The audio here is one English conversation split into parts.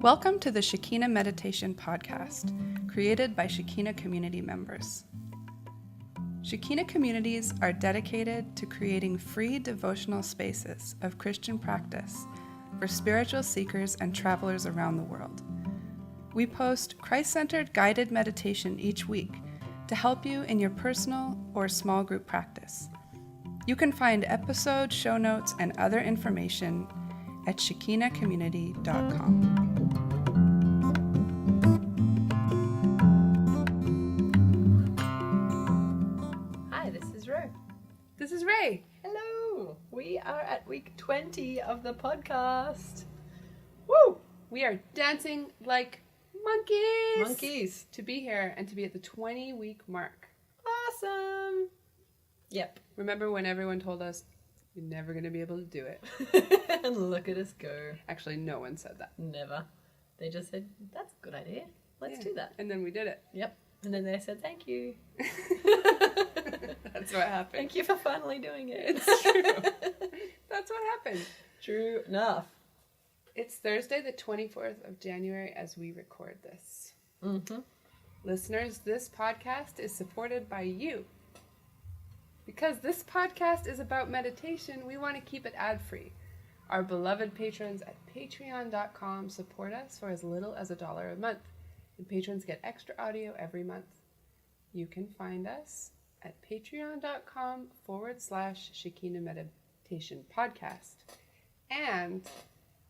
Welcome to the Shekina Meditation Podcast, created by Shekina community members. Shekina communities are dedicated to creating free devotional spaces of Christian practice for spiritual seekers and travelers around the world. We post Christ-centered guided meditation each week to help you in your personal or small group practice. You can find episode show notes and other information at shekinacommunity.com. Hi, this is Ro. This is Ray. Hello. We are at week 20 of the podcast. Woo! We are dancing like monkeys to be here and to be at the 20-week mark. Awesome. Yep. Remember when everyone told us you're never going to be able to do it? And look at us go. Actually, no one said that. Never. They just said, that's a good idea. Let's do that. And then we did it. Yep. And then they said, thank you. That's what happened. Thank you for finally doing it. It's true. That's what happened. True enough. It's Thursday, the 24th of January as we record this. Mm-hmm. Listeners, this podcast is supported by you. Because this podcast is about meditation, we want to keep it ad-free. Our beloved patrons at patreon.com support us for as little as $1 a month, and patrons get extra audio every month. You can find us at patreon.com/Shekina Meditation Podcast. And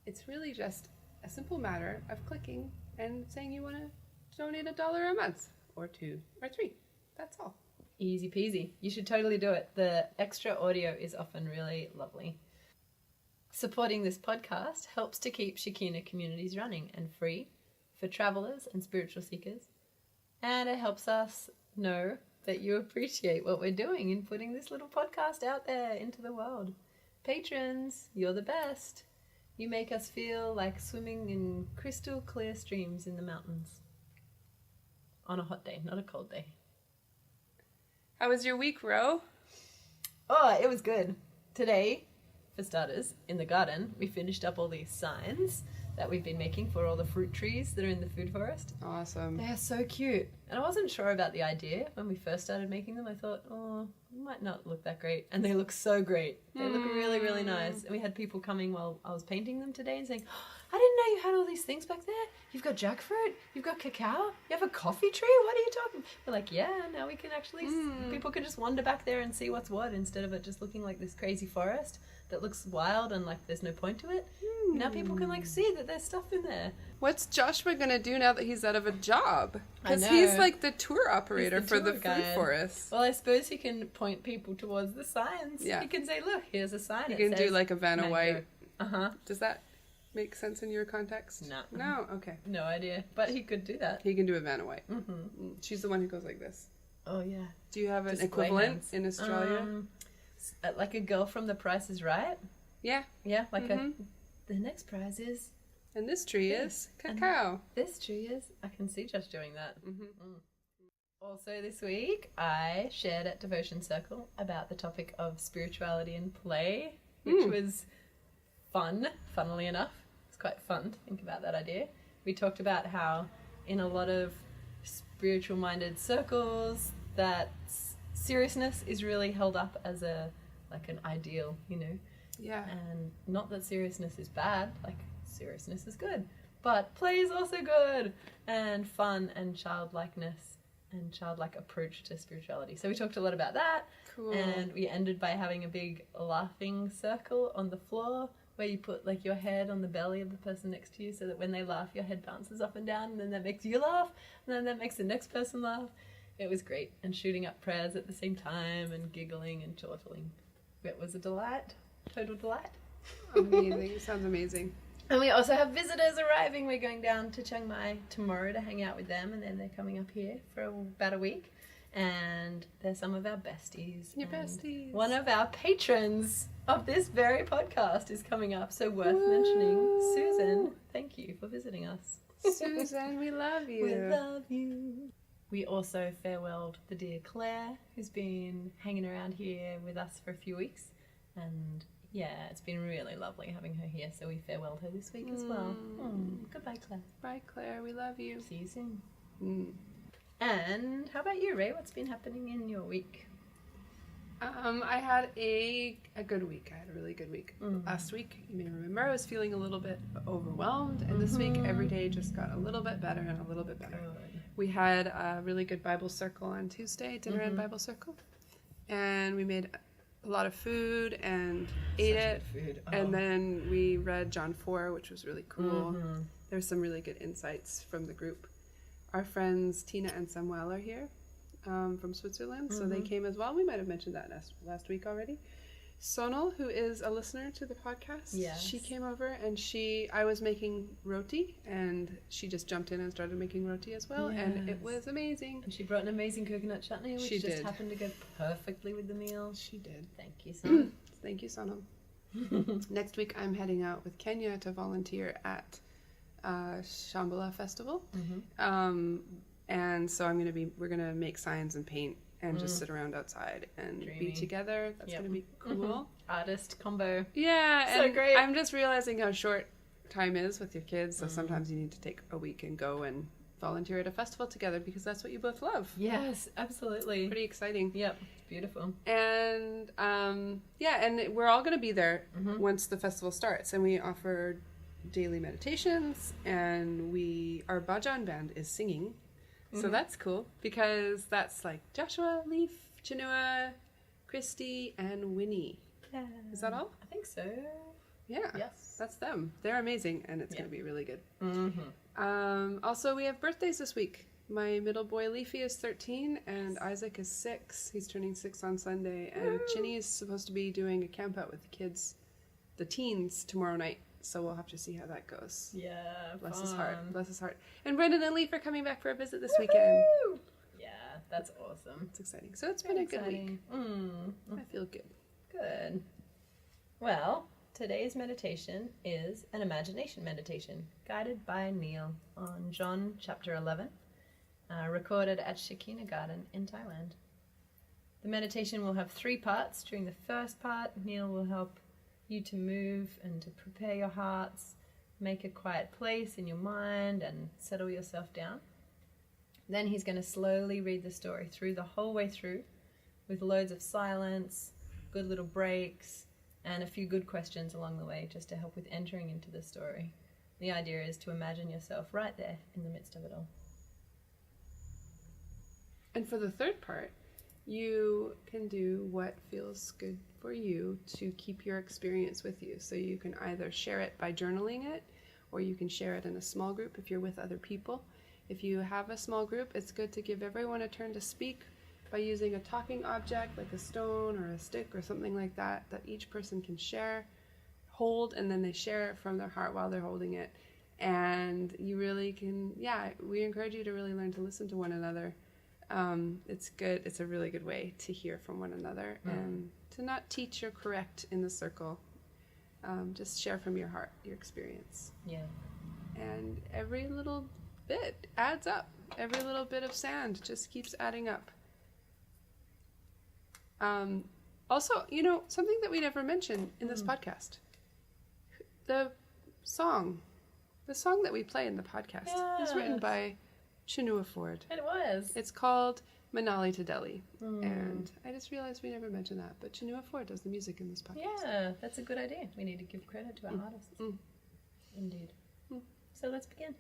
it's really just a simple matter of clicking and saying you want to donate $1 a month, or $2 or $3. That's all. Easy peasy. You should totally do it. The extra audio is often really lovely. Supporting this podcast helps to keep Shekina communities running and free for travelers and spiritual seekers. And it helps us know that you appreciate what we're doing in putting this little podcast out there into the world. Patrons, you're the best. You make us feel like swimming in crystal clear streams in the mountains. On a hot day, not a cold day. How was your week, Ro? Oh, it was good. Today, for starters, in the garden, we finished up all these signs that we've been making for all the fruit trees that are in the food forest. Awesome. They're so cute. And I wasn't sure about the idea when we first started making them. I thought, oh, it might not look that great. And they look so great. They look really, really nice. And we had people coming while I was painting them today and saying, oh, I didn't know you had all these things back there. You've got jackfruit, you've got cacao, you have a coffee tree. What are you talking? We're like, yeah, now we can actually, people can just wander back there and see what's what instead of it just looking like this crazy forest that looks wild and like there's no point to it. Now people can like see that there's stuff in there. What's Joshua going to do now that he's out of a job? Because he's like the tour operator for the food forest. Well, I suppose he can point people towards the signs. Yeah. He can say, look, here's a sign. He can do like a Vanna White. Uh-huh. Does that make sense in your context? No. No? Okay. No idea. But he could do that. He can do a Vanna White. Mm-hmm. She's the one who goes like this. Oh, yeah. Do you have an Just equivalent in Australia? Like a girl from The Price is Right. Yeah. Yeah, like the next prize is... And this tree is cacao. This tree is... I can see Josh doing that. Also this week, I shared at Devotion Circle about the topic of spirituality and play, which was fun, funnily enough. It's quite fun to think about that idea. We talked about how in a lot of spiritual-minded circles that seriousness is really held up as an ideal, you know. Yeah. And not that seriousness is bad, like seriousness is good, but play is also good, and fun and childlikeness and childlike approach to spirituality. So we talked a lot about that. Cool. And we ended by having a big laughing circle on the floor where you put like your head on the belly of the person next to you so that when they laugh your head bounces up and down, and then that makes you laugh, and then that makes the next person laugh. It was great. And shooting up prayers at the same time and giggling and chortling. It was a delight. Total delight. Amazing. Sounds amazing. And we also have visitors arriving. We're going down to Chiang Mai tomorrow to hang out with them, and then they're coming up here for about a week. And they're some of our besties. Your besties. One of our patrons of this very podcast is coming up, so worth mentioning. Susan, thank you for visiting us. Susan, we love you. We love you. We also farewelled the dear Claire, who's been hanging around here with us for a few weeks. And Yeah, it's been really lovely having her here, so we farewelled her this week as well. Goodbye, Claire. Bye, Claire. We love you. See you soon. Mm. And how about you, Ray? What's been happening in your week? I had a good week. I had a really good week. Last week, you may remember, I was feeling a little bit overwhelmed, and this week every day just got a little bit better and a little bit better. Good. We had a really good Bible circle on Tuesday, dinner and Bible circle, and we made a lot of food and ate it, and then we read John 4, which was really cool. There's some really good insights from the group. Our friends Tina and Samuel are here. From Switzerland, so they came as well. We might have mentioned that last week already. Sonal, who is a listener to the podcast, she came over, and I was making roti, and she just jumped in and started making roti as well, and it was amazing. And she brought an amazing coconut chutney, which just happened to go perfectly with the meal. She did. Thank you, Sonal. Thank you, Sonal. Next week, I'm heading out with Kenya to volunteer at Shambhala Festival. And so we're gonna make signs and paint and just sit around outside and be together. That's gonna be cool. Artist combo. Yeah, so and great. I'm just realizing how short time is with your kids. So sometimes you need to take a week and go and volunteer at a festival together because that's what you both love. Yes, absolutely. Pretty exciting. Yep, beautiful. And and we're all gonna be there once the festival starts, and we offer daily meditations, and our Bhajan band is singing. So that's cool, because that's like Joshua, Leaf, Chinua, Christy, and Winnie. Yeah. Is that all? I think so. Yeah. Yes. That's them. They're amazing, and it's going to be really good. Also, we have birthdays this week. My middle boy, Leafy, is 13, and Isaac is 6. He's turning 6 on Sunday, and Chinny is supposed to be doing a camp out with the kids, the teens, tomorrow night. So we'll have to see how that goes. Yeah, Bless fun. his heart. Bless his heart. And Brendan and Leaf are coming back for a visit this weekend. Yeah, that's awesome. It's exciting. So it's been a good week. I feel good. Good. Well, today's meditation is an imagination meditation guided by Neil on John chapter 11, recorded at Shekina Garden in Thailand. The meditation will have 3 parts. During the first part, Neil will help you to move and to prepare your hearts, make a quiet place in your mind and settle yourself down. Then he's going to slowly read the story through the whole way through with loads of silence, good little breaks, and a few good questions along the way just to help with entering into the story. The idea is to imagine yourself right there in the midst of it all. And for the third part, you can do what feels good for you to keep your experience with you. So you can either share it by journaling it, or you can share it in a small group if you're with other people. If you have a small group, it's good to give everyone a turn to speak by using a talking object like a stone or a stick or something like that each person can hold, and then they share it from their heart while they're holding it. And you really can, we encourage you to really learn to listen to one another. It's good. It's a really good way to hear from one another and to not teach or correct in the circle. Just share from your heart, your experience. Yeah. And every little bit adds up. Every little bit of sand just keeps adding up. Also, something that we never mentioned in this podcast. The song that we play in the podcast is written by Chinua Ford. It was. It's called Manali to Delhi. And I just realized we never mentioned that, but Chinua Ford does the music in this podcast. Yeah, that's a good idea. We need to give credit to our artists. Indeed. So let's begin.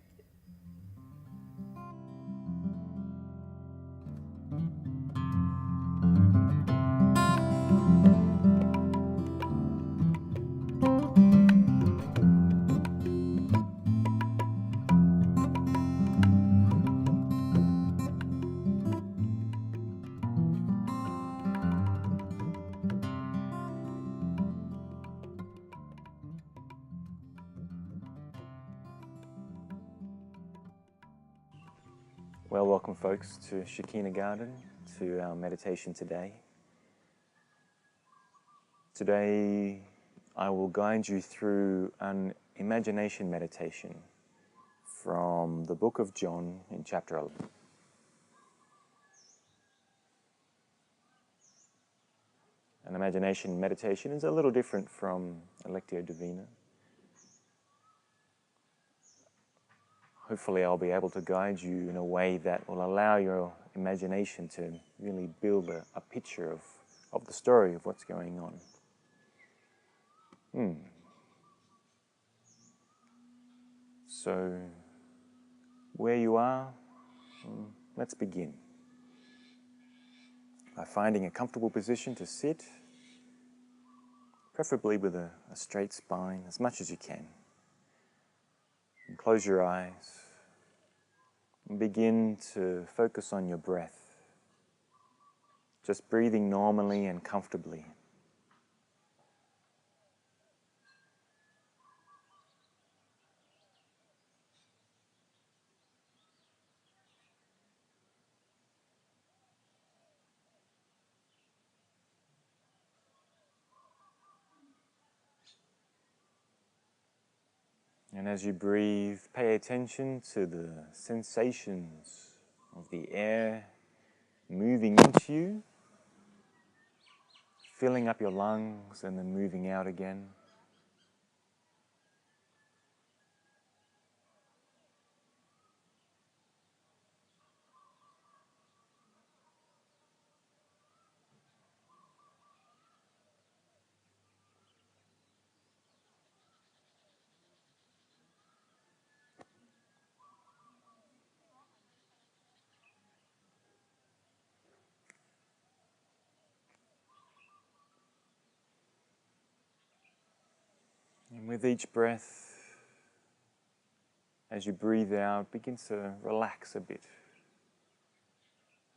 Well, welcome folks to Shekina Garden, to our meditation today. Today I will guide you through an imagination meditation from the book of John in chapter 11. An imagination meditation is a little different from Lectio Divina. Hopefully I'll be able to guide you in a way that will allow your imagination to really build a picture of the story of what's going on. So, where you are, let's begin by finding a comfortable position to sit, preferably with a straight spine as much as you can. And close your eyes and begin to focus on your breath, just breathing normally and comfortably. And as you breathe, pay attention to the sensations of the air moving into you, filling up your lungs and then moving out again. And with each breath, as you breathe out, begin to relax a bit.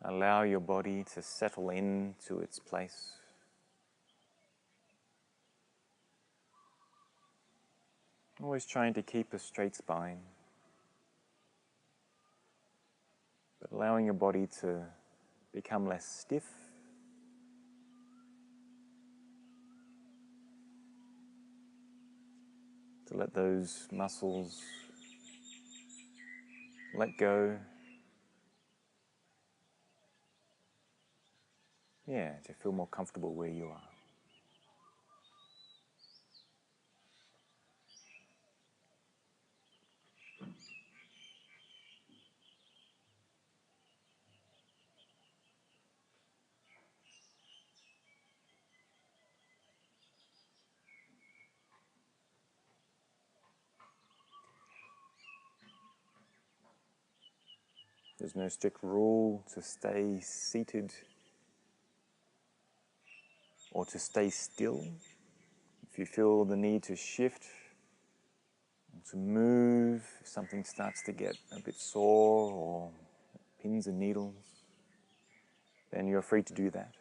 Allow your body to settle into its place. Always trying to keep a straight spine, but allowing your body to become less stiff. To let those muscles let go. Yeah, to feel more comfortable where you are. There's no strict rule to stay seated or to stay still. If you feel the need to shift, to move, if something starts to get a bit sore or pins and needles, then you're free to do that.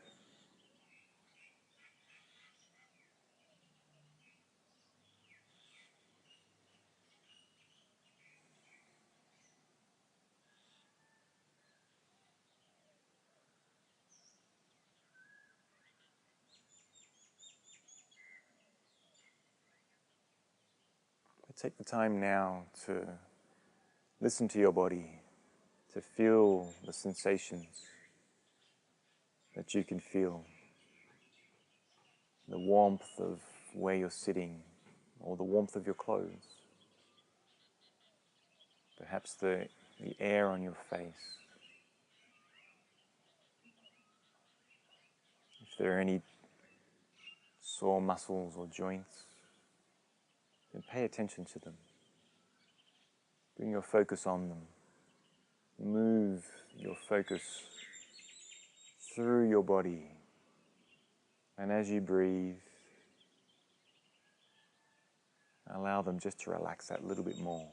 But take the time now to listen to your body, to feel the sensations that you can feel. The warmth of where you're sitting, or the warmth of your clothes. Perhaps the air on your face. If there are any sore muscles or joints, then pay attention to them. Bring your focus on them. Move your focus through your body. And as you breathe, allow them just to relax that little bit more.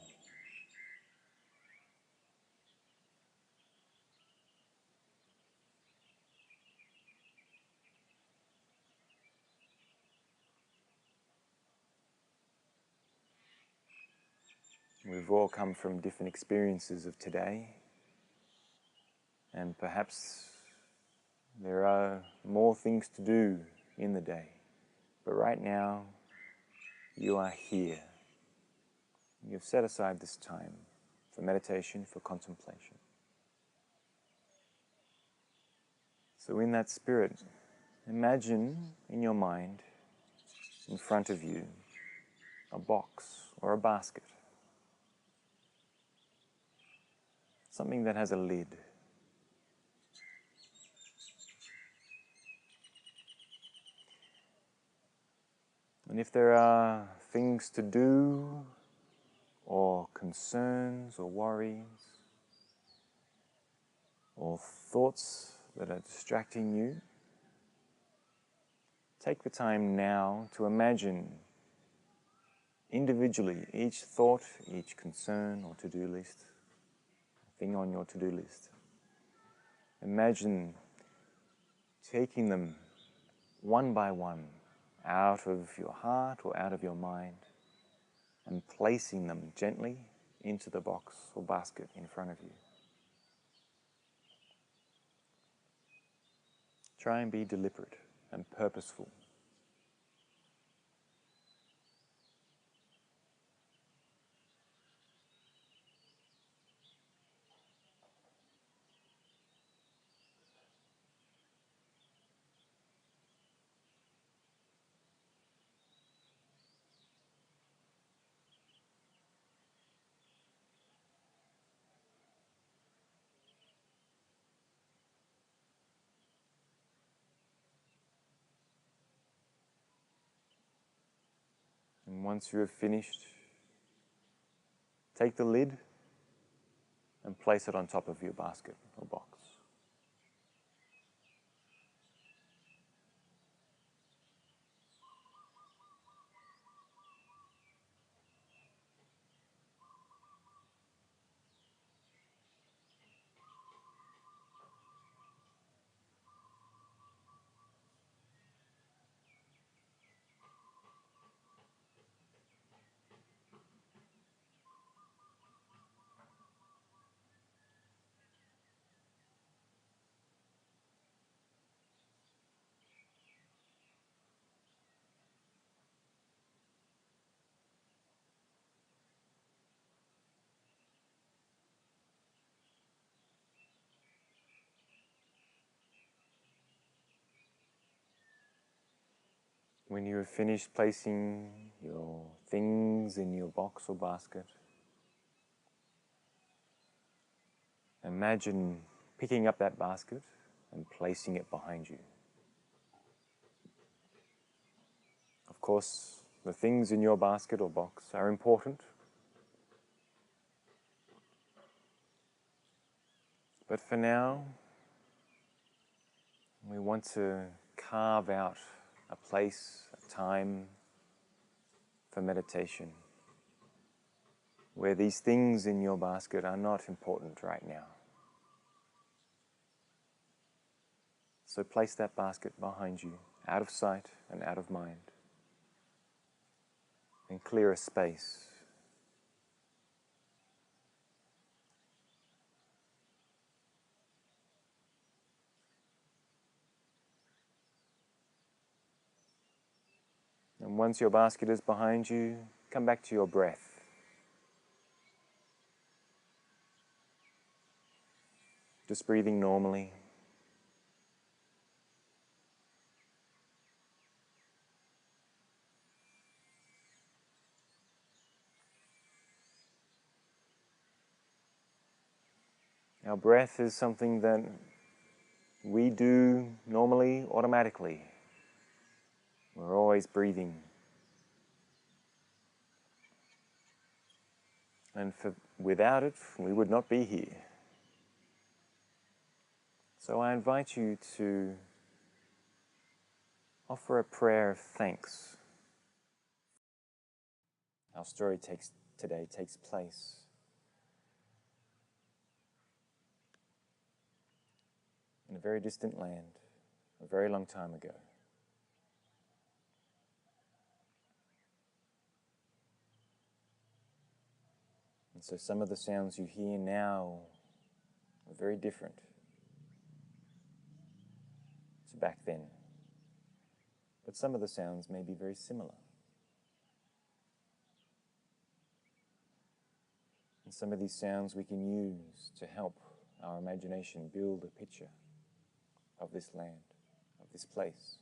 We've all come from different experiences of today, and perhaps there are more things to do in the day. But right now, you are here. You've set aside this time for meditation, for contemplation. So in that spirit, Imagine in your mind, in front of you, a box or a basket. Something that has a lid. And if there are things to do, or concerns, or worries, or thoughts that are distracting you, take the time now to imagine individually each thought, each concern or to-do list, thing on your to-do list. Imagine taking them one by one out of your heart or out of your mind and placing them gently into the box or basket in front of you. Try and be deliberate and purposeful. And once you have finished, take the lid and place it on top of your basket or box. When you have finished placing your things in your box or basket, imagine picking up that basket and placing it behind you. Of course, the things in your basket or box are important, but for now, we want to carve out a place, a time for meditation, where these things in your basket are not important right now. So place that basket behind you, out of sight and out of mind, and clear a space. And once your basket is behind you, come back to your breath. Just breathing normally. Our breath is something that we do normally, automatically. We're always breathing. And without it, we would not be here. So I invite you to offer a prayer of thanks. Our story today takes place in a very distant land, a very long time ago. And so some of the sounds you hear now are very different to back then. But some of the sounds may be very similar. And some of these sounds we can use to help our imagination build a picture of this land, of of this place.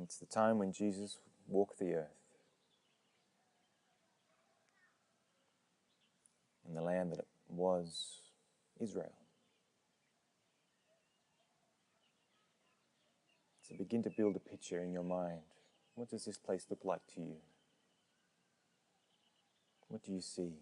It's the time when Jesus walked the earth in the land that was Israel. So begin to build a picture in your mind. What does this place look like to you? What do you see?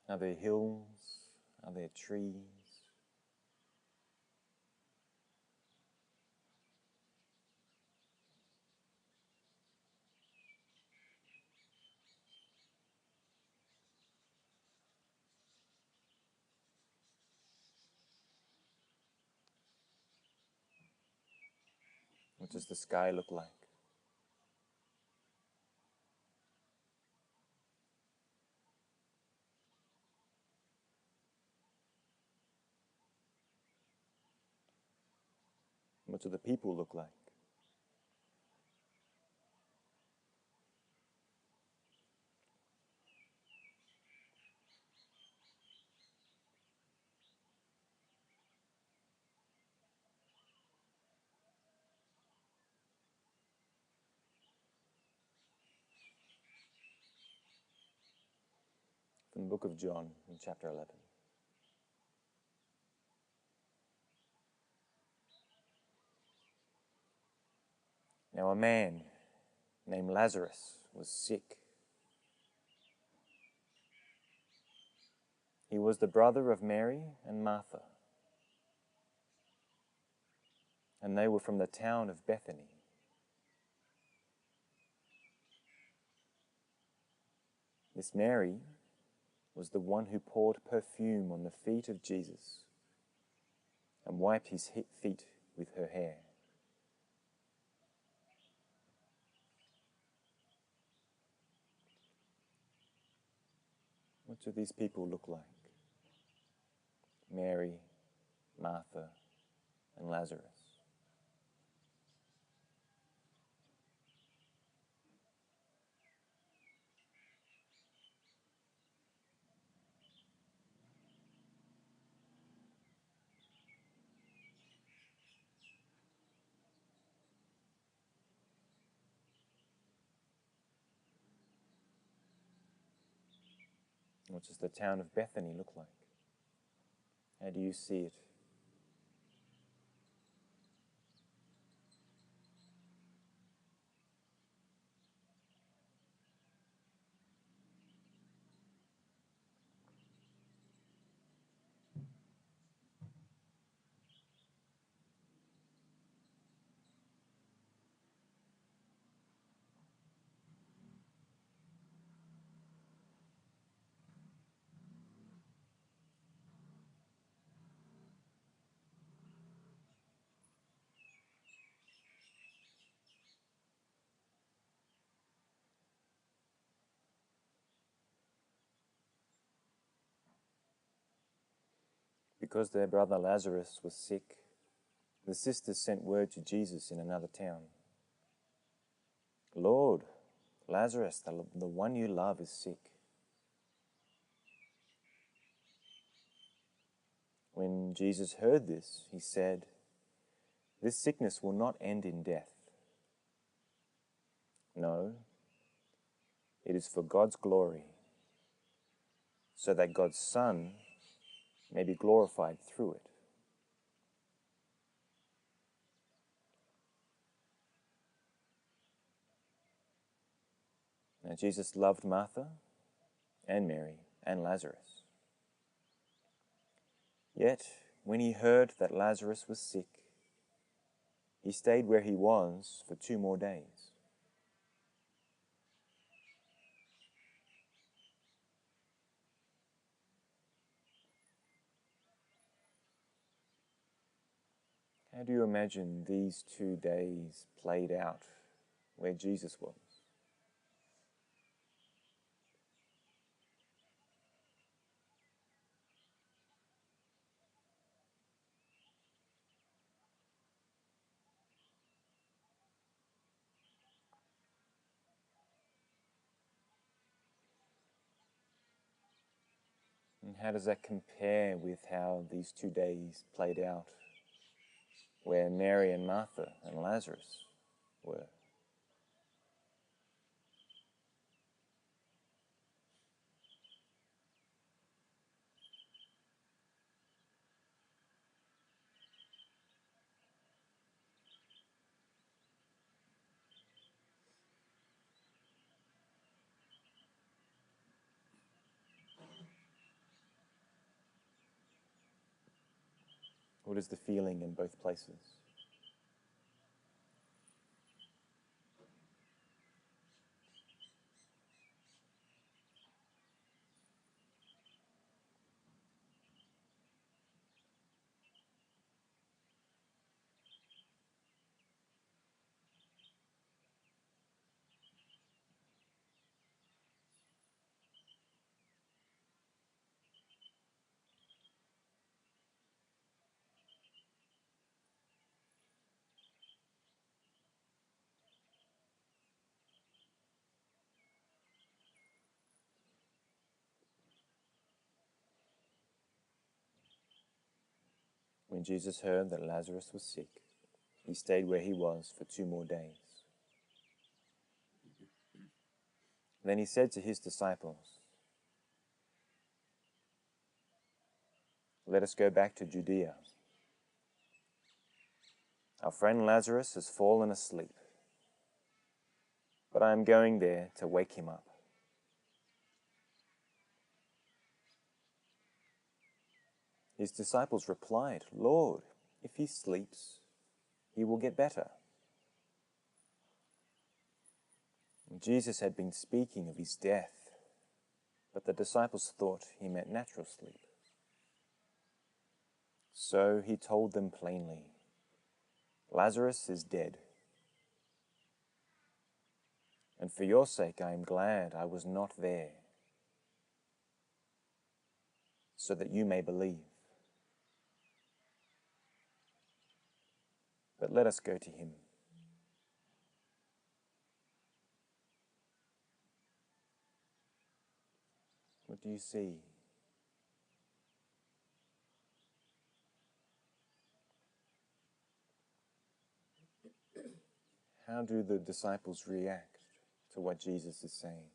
Are there hills? Are there trees? What does the sky look like? What do the people look like? From the book of John, in chapter 11. Now a man named Lazarus was sick. He was the brother of Mary and Martha, and they were from the town of Bethany. This Mary was the one who poured perfume on the feet of Jesus and wiped his feet with her hair. What do these people look like? Mary, Martha, and Lazarus. What does the town of Bethany look like? How do you see it? Because their brother Lazarus was sick, the sisters sent word to Jesus in another town. Lord, Lazarus, the one you love, is sick. When Jesus heard this, he said, "This sickness will not end in death. No, it is for God's glory, so that God's Son may be glorified through it." Now Jesus loved Martha and Mary and Lazarus. Yet, when he heard that Lazarus was sick, he stayed where he was for 2 more days. How do you imagine these 2 days played out where Jesus was? And how does that compare with how these 2 days played out where Mary and Martha and Lazarus were? What is the feeling in both places? When Jesus heard that Lazarus was sick, he stayed where he was for 2 more days. Then he said to his disciples, "Let us go back to Judea. Our friend Lazarus has fallen asleep, but I am going there to wake him up." His disciples replied, "Lord, if he sleeps, he will get better." And Jesus had been speaking of his death, but the disciples thought he meant natural sleep. So he told them plainly, "Lazarus is dead. And for your sake I am glad I was not there, so that you may believe. But let us go to him." What do you see? How do the disciples react to what Jesus is saying?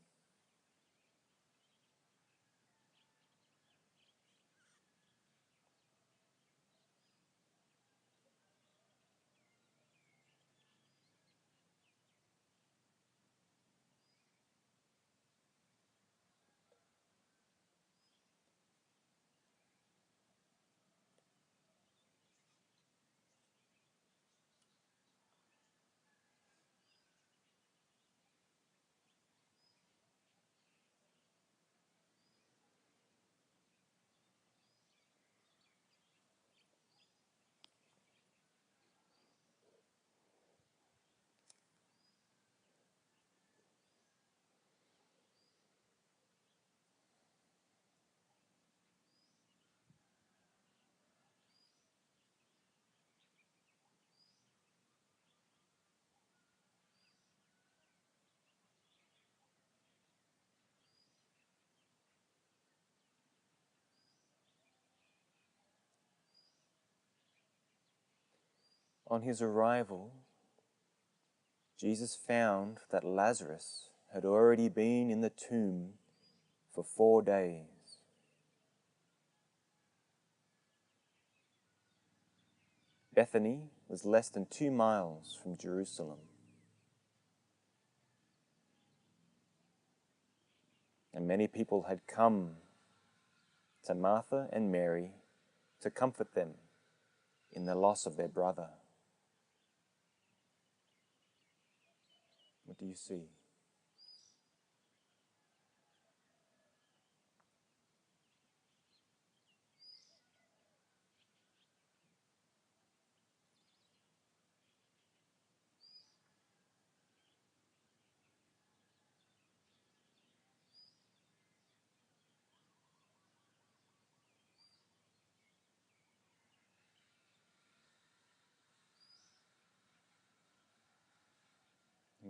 On his arrival, Jesus found that Lazarus had already been in the tomb for 4 days. Bethany was less than 2 miles from Jerusalem. And many people had come to Martha and Mary to comfort them in the loss of their brother. What do you see?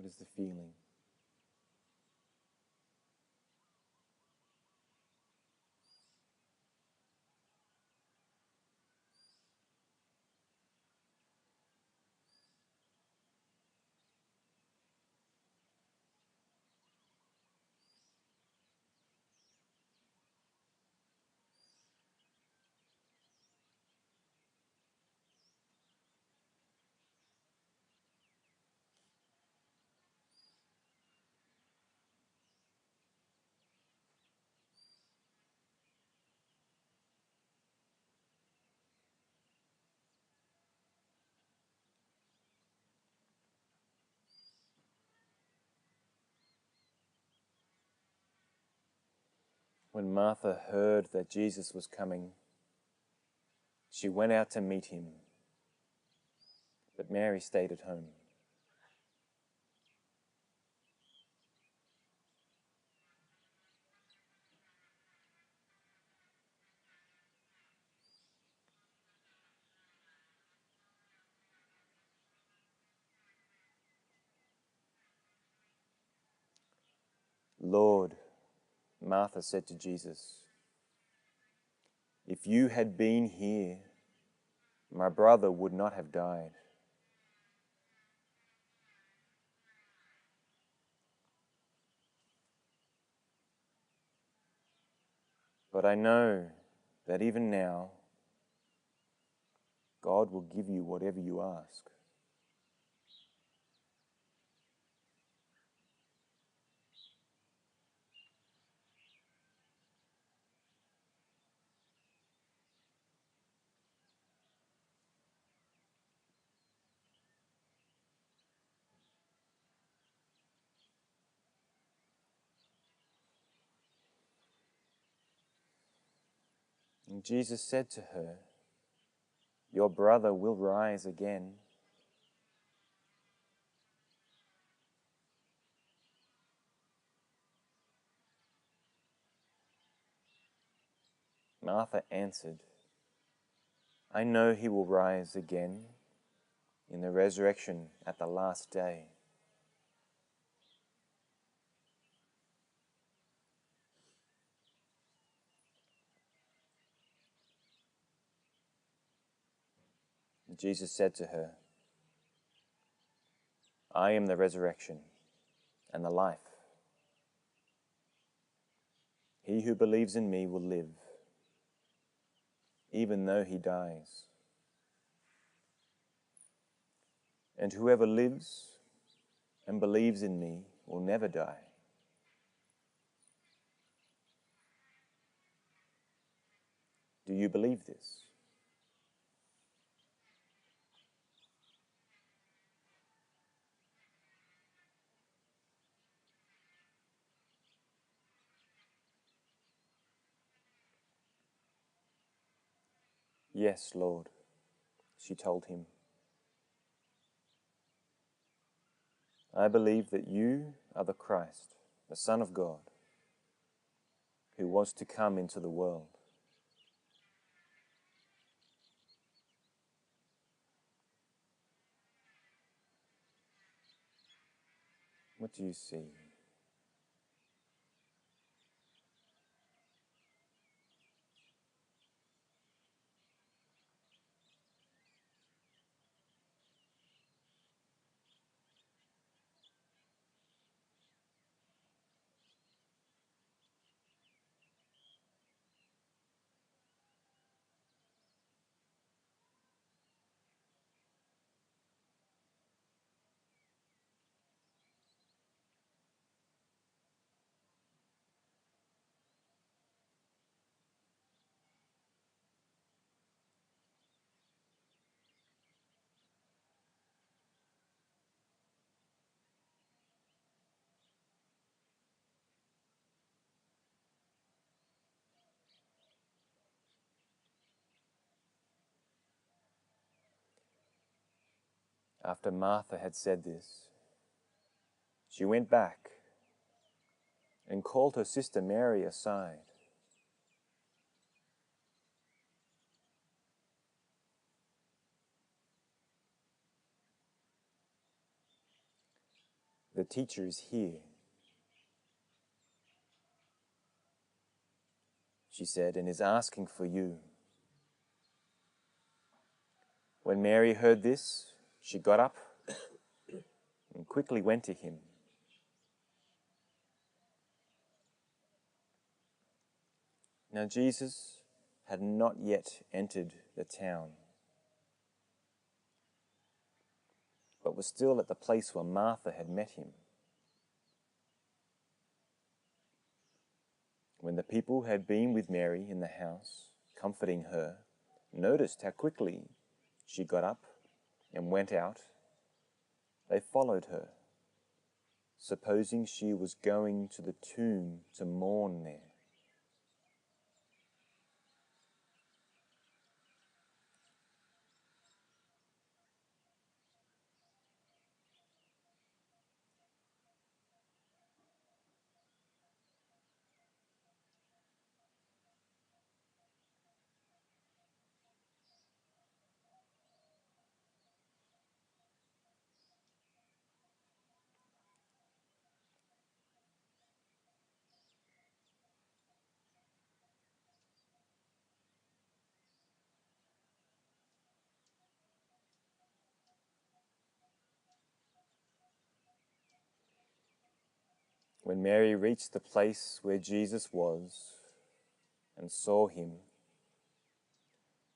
What is the feeling? When Martha heard that Jesus was coming, she went out to meet him, but Mary stayed at home. Lord, Martha said to Jesus, if you had been here, my brother would not have died. But I know that even now, God will give you whatever you ask. And Jesus said to her, your brother will rise again. Martha answered, I know he will rise again in the resurrection at the last day. And Jesus said to her, I am the resurrection and the life. He who believes in me will live, even though he dies. And whoever lives and believes in me will never die. Do you believe this? Yes, Lord, she told him. I believe that you are the Christ, the Son of God, who was to come into the world. What do you see? After Martha had said this, she went back and called her sister Mary aside. the teacher is here," she said, "and is asking for you." When Mary heard this, she got up and quickly went to him. Now Jesus had not yet entered the town, but was still at the place where Martha had met him. When the people who had been with Mary in the house, comforting her, noticed how quickly she got up and went out, they followed her, supposing she was going to the tomb to mourn there. When Mary reached the place where Jesus was and saw him,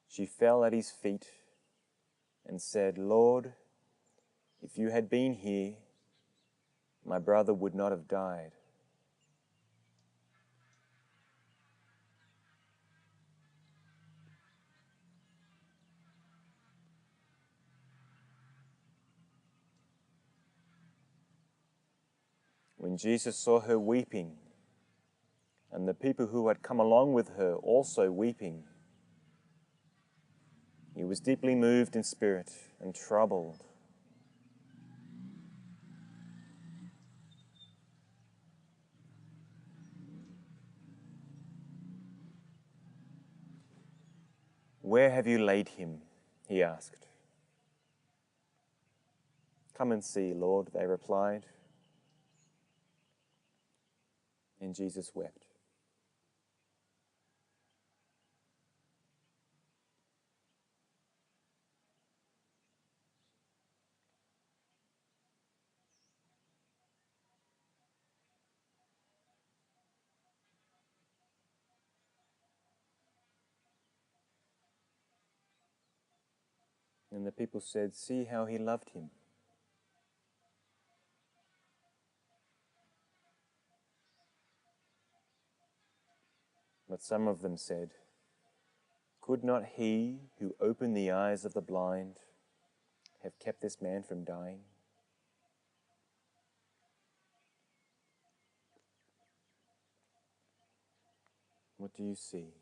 she fell at his feet and said, "Lord, if you had been here, my brother would not have died." When Jesus saw her weeping, and the people who had come along with her also weeping, he was deeply moved in spirit and troubled. "Where have you laid him?" he asked. "Come and see, Lord," they replied. And Jesus wept. And the people said, "See how he loved him." But some of them said, "Could not he who opened the eyes of the blind have kept this man from dying?" What do you see?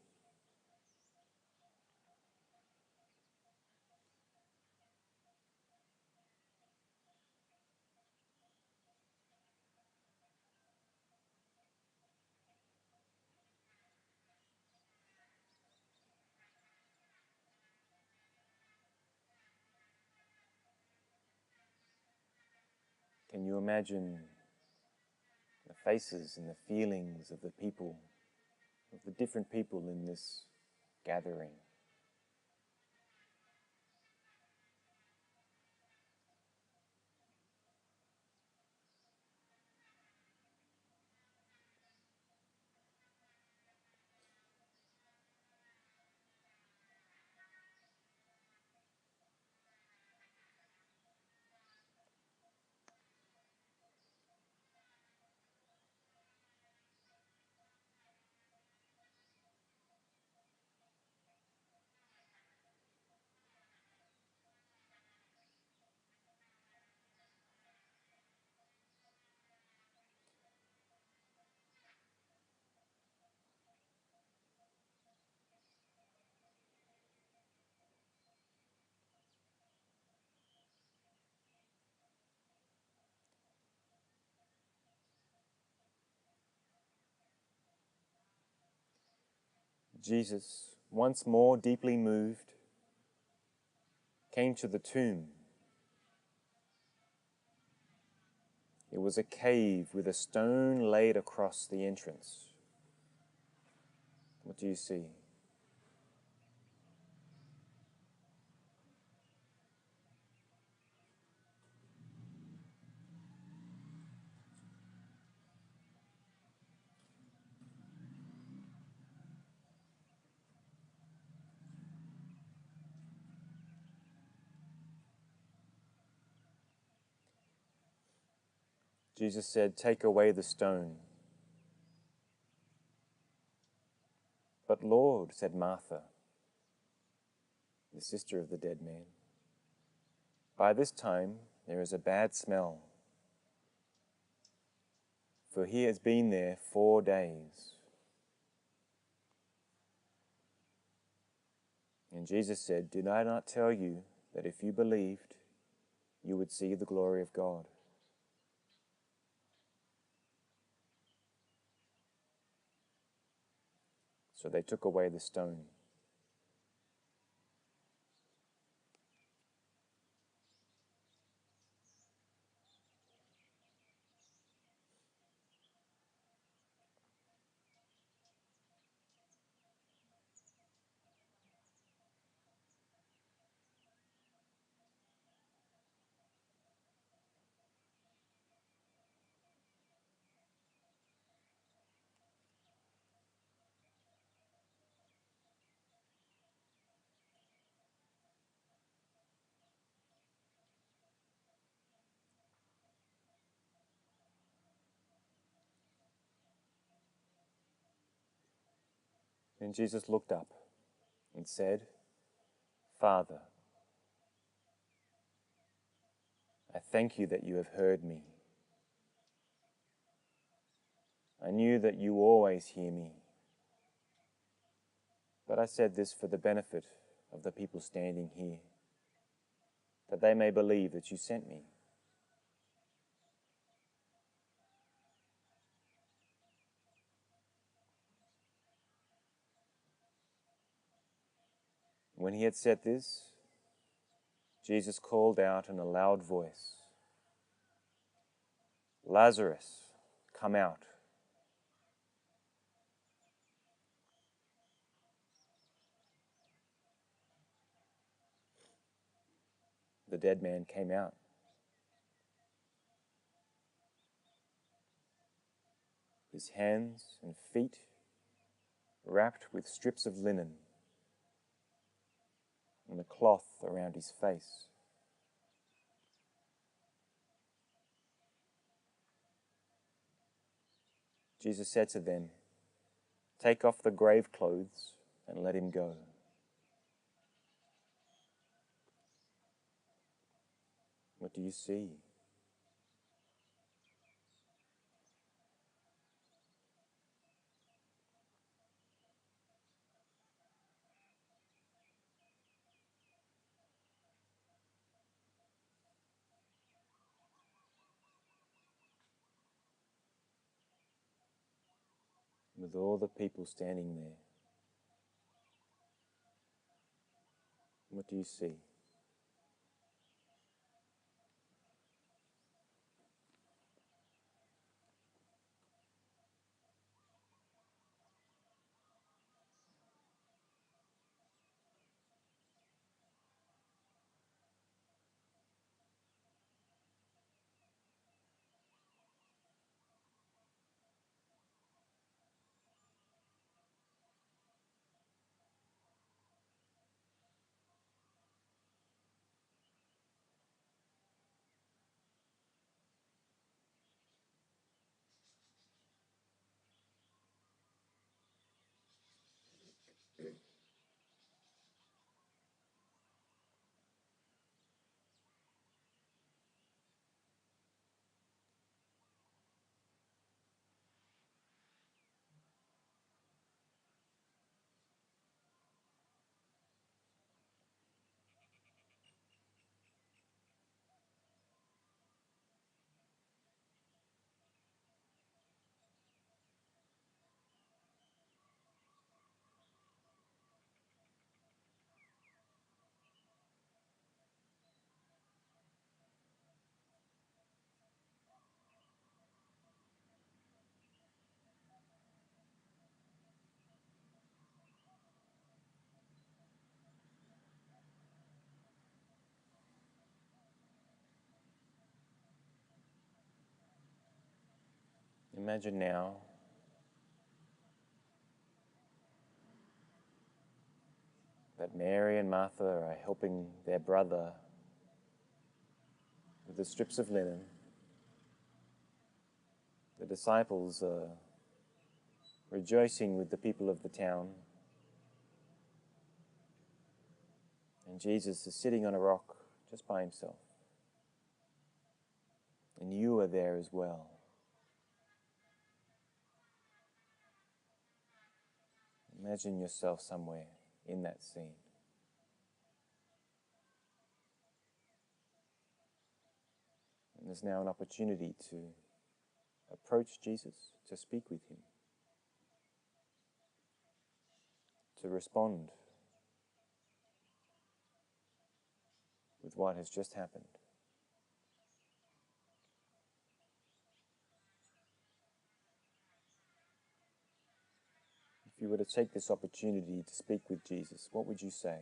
Can you imagine the faces and the feelings of the people, of the different people in this gathering? Jesus, once more deeply moved, came to the tomb. It was a cave with a stone laid across the entrance. What do you see? Jesus said, "Take away the stone." "But Lord," said Martha, the sister of the dead man, "by this time there is a bad smell, for he has been there 4 days." And Jesus said, "Did I not tell you that if you believed, you would see the glory of God?" So they took away the stone. Then Jesus looked up and said, "Father, I thank you that you have heard me. I knew that you always hear me, but I said this for the benefit of the people standing here, that they may believe that you sent me." When he had said this, Jesus called out in a loud voice, "Lazarus, come out." The dead man came out, his hands and feet wrapped with strips of linen and a cloth around his face. Jesus said to them, "Take off the grave clothes and let him go." What do you see? With all the people standing there, what do you see? Imagine now that Mary and Martha are helping their brother with the strips of linen. The disciples are rejoicing with the people of the town. And Jesus is sitting on a rock just by himself. And you are there as well. Imagine yourself somewhere in that scene. And there's now an opportunity to approach Jesus, to speak with him, to respond with what has just happened. If you were to take this opportunity to speak with Jesus, what would you say?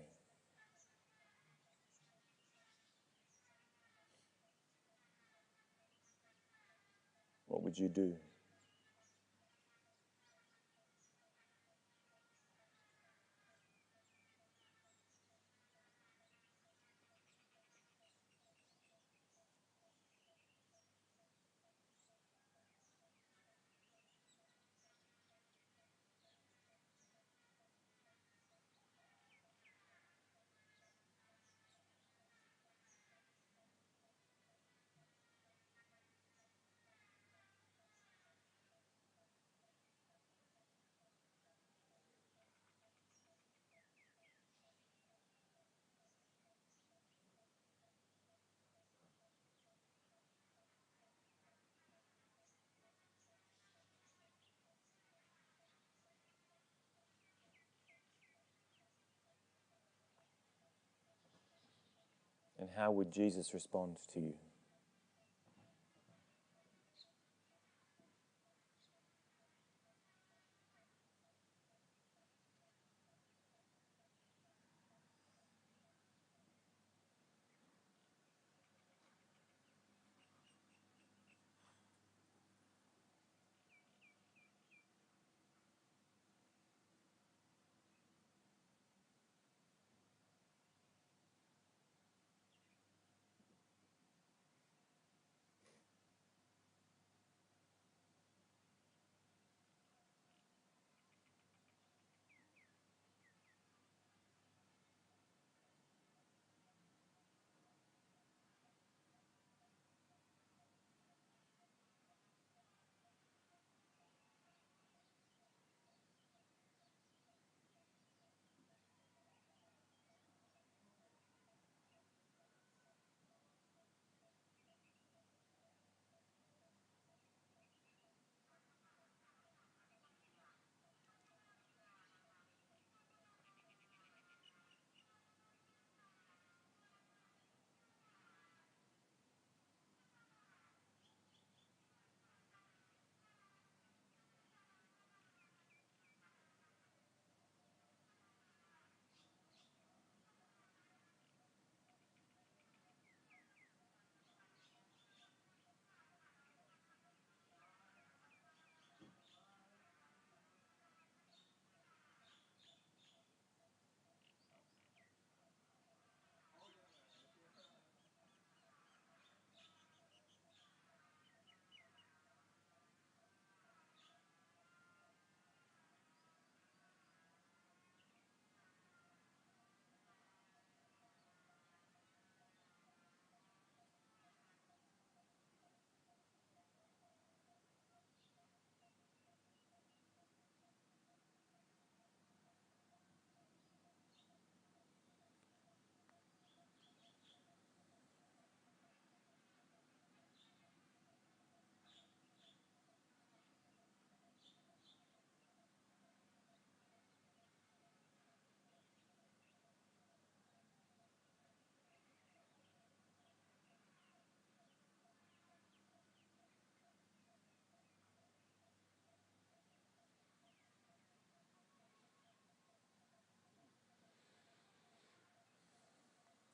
What would you do? And how would Jesus respond to you?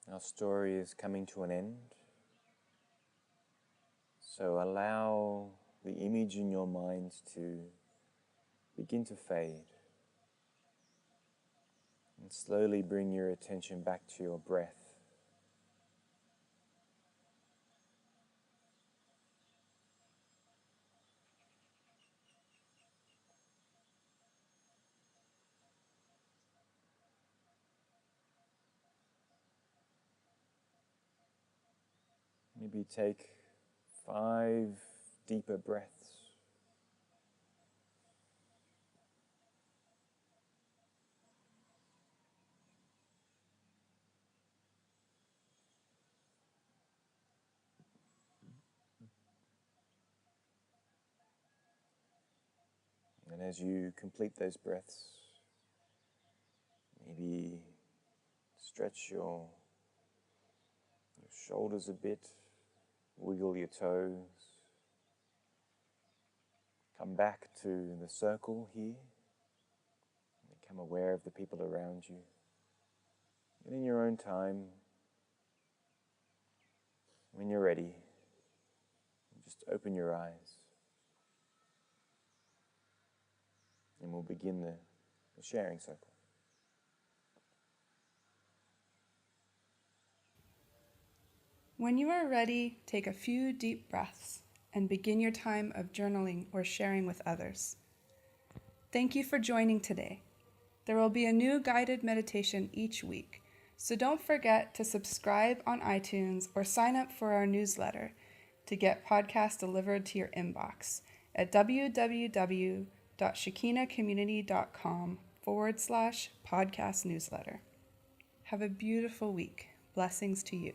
Our story is coming to an end, so allow the image in your mind to begin to fade. And slowly bring your attention back to your breath. Maybe take 5 deeper breaths. And as you complete those breaths, maybe stretch your shoulders a bit, wiggle your toes. Come back to the circle here. Become aware of the people around you. And in your own time, when you're ready, just open your eyes. And we'll begin the sharing circle. When you are ready, take a few deep breaths and begin your time of journaling or sharing with others. Thank you for joining today. There will be a new guided meditation each week, so don't forget to subscribe on iTunes or sign up for our newsletter to get podcasts delivered to your inbox at www.shekinacommunity.com/podcast newsletter. Have a beautiful week. Blessings to you.